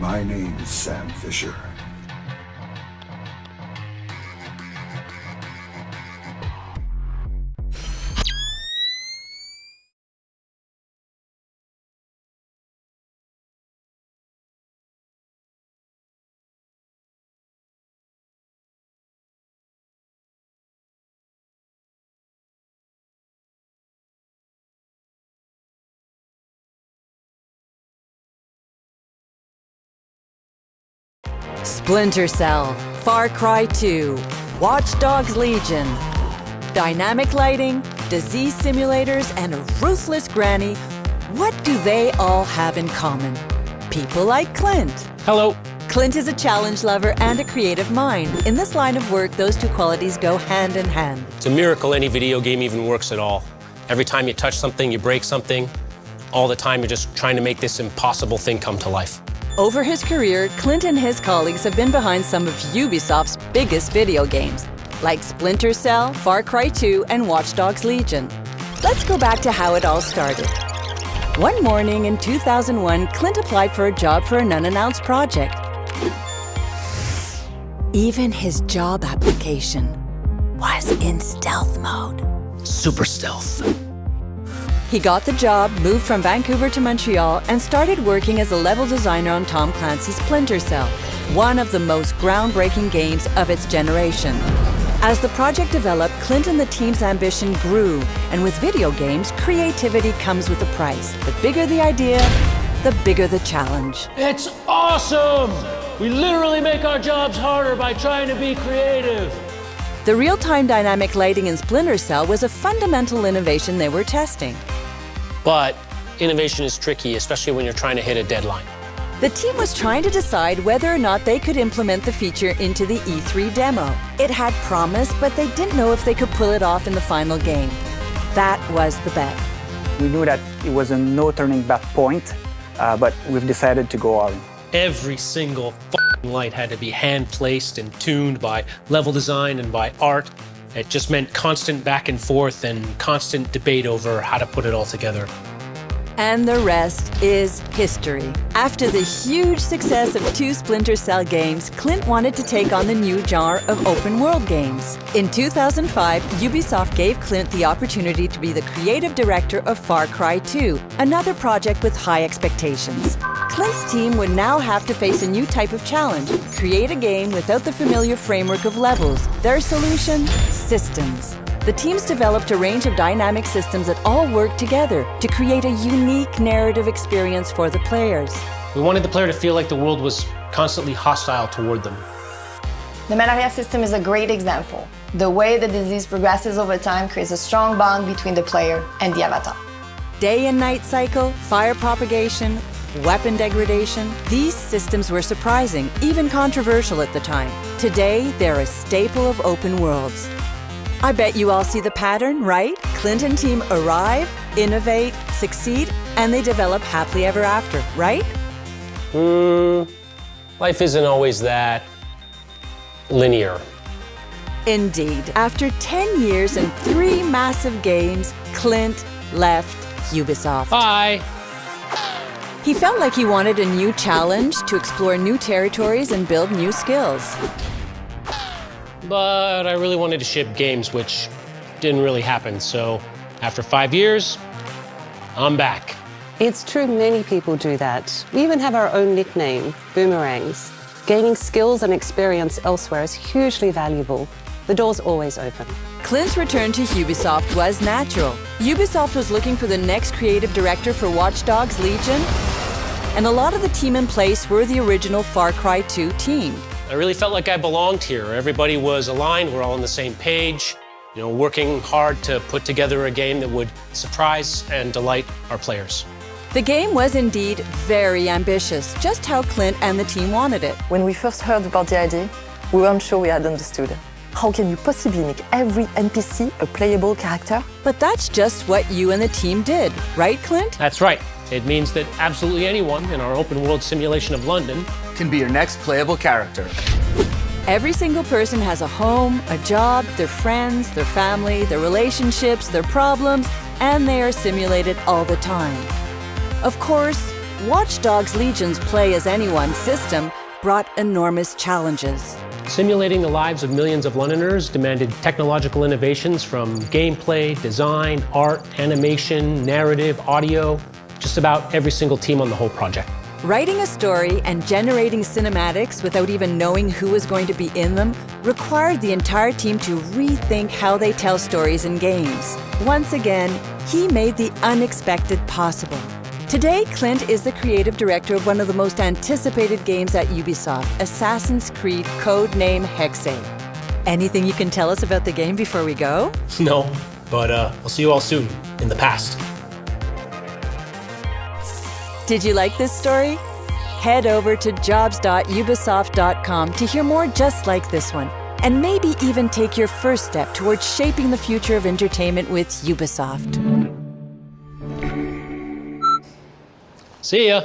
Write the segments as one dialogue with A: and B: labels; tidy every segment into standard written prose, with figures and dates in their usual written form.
A: My name is Sam Fisher.
B: Splinter Cell, Far Cry 2, Watch Dogs Legion. Dynamic lighting, disease simulators, and a ruthless granny. What do they all have in common? People like Clint.
C: Hello.
B: Clint is a challenge lover and a creative mind. In this line of work, those two qualities go hand in hand.
C: It's a miracle any video game even works at all. Every time you touch something, you break something. All the time, you're just trying to make this impossible thing come to life.
B: Over his career, Clint and his colleagues have been behind some of Ubisoft's biggest video games, like Splinter Cell, Far Cry 2, and Watch Dogs Legion. Let's go back to how it all started. One morning in 2001, Clint applied for a job for an unannounced project. Even his job application was in stealth mode.
C: Super stealth.
B: He got the job, moved from Vancouver to Montreal, and started working as a level designer on Tom Clancy's Splinter Cell, one of the most groundbreaking games of its generation. As the project developed, Clint and the team's ambition grew, and with video games, creativity comes with a price. The bigger the idea, the bigger the challenge.
D: It's awesome! We literally make our jobs harder by trying to be creative.
B: The real-time dynamic lighting in Splinter Cell was a fundamental innovation they were testing.
C: But innovation is tricky, especially when you're trying to hit a deadline.
B: The team was trying to decide whether or not they could implement the feature into the E3 demo. It had promise, but they didn't know if they could pull it off in the final game. That was the bet.
E: We knew that it was a no turning back point, but we've decided to go all in.
C: Every single light had to be hand-placed and tuned by level design and by art. It just meant constant back and forth and constant debate over how to put it all together.
B: And the rest is history. After the huge success of 2 Splinter Cell games, Clint wanted to take on the new genre of open-world games. In 2005, Ubisoft gave Clint the opportunity to be the creative director of Far Cry 2, another project with high expectations. Clint's team would now have to face a new type of challenge, create a game without the familiar framework of levels. Their solution? Systems. The teams developed a range of dynamic systems that all work together to create a unique narrative experience for the players.
C: We wanted the player to feel like the world was constantly hostile toward them.
F: The malaria system is a great example. The way the disease progresses over time creates a strong bond between the player and the avatar.
B: Day and night cycle, fire propagation, weapon degradation, these systems were surprising, even controversial at the time. Today, they're a staple of open worlds. I bet you all see the pattern, right? Clint and team arrive, innovate, succeed, and they develop happily ever after, right?
C: Life isn't always that linear.
B: Indeed. After 10 years and 3 massive games, Clint left Ubisoft.
C: Bye.
B: He felt like he wanted a new challenge to explore new territories and build new skills.
C: But I really wanted to ship games, which didn't really happen. So after 5 years, I'm back.
G: It's true many people do that. We even have our own nickname, boomerangs. Gaining skills and experience elsewhere is hugely valuable. The door's always open.
B: Clint's return to Ubisoft was natural. Ubisoft was looking for the next creative director for Watch Dogs Legion, and a lot of the team in place were the original Far Cry 2 team.
C: I really felt like I belonged here. Everybody was aligned, we're all on the same page, working hard to put together a game that would surprise and delight our players.
B: The game was indeed very ambitious, just how Clint and the team wanted it.
H: When we first heard about the idea, we weren't sure we had understood. How can you possibly make every NPC a playable character?
B: But that's just what you and the team did, right, Clint?
C: That's right. It means that absolutely anyone in our open world simulation of London
I: can be your next playable character.
B: Every single person has a home, a job, their friends, their family, their relationships, their problems, and they are simulated all the time. Of course, Watch Dogs Legion's Play as Anyone system brought enormous challenges.
C: Simulating the lives of millions of Londoners demanded technological innovations from gameplay, design, art, animation, narrative, audio, just about every single team on the whole project.
B: Writing a story and generating cinematics without even knowing who was going to be in them required the entire team to rethink how they tell stories in games. Once again, he made the unexpected possible. Today, Clint is the creative director of one of the most anticipated games at Ubisoft, Assassin's Creed Codename Hexe. Anything you can tell us about the game before we go?
C: No, but I'll see you all soon, in the past.
B: Did you like this story? Head over to jobs.ubisoft.com to hear more just like this one, and maybe even take your first step towards shaping the future of entertainment with Ubisoft.
C: See ya.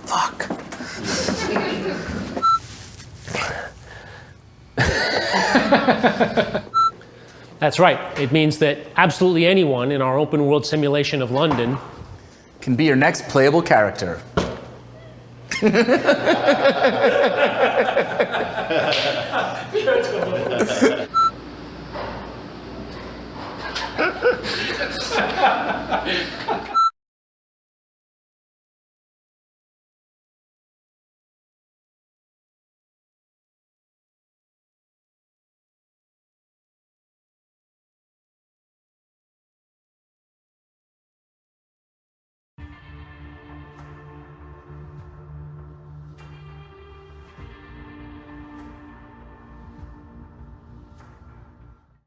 H: Fuck.
C: That's right. It means that absolutely anyone in our open world simulation of London
I: Can be your next playable character.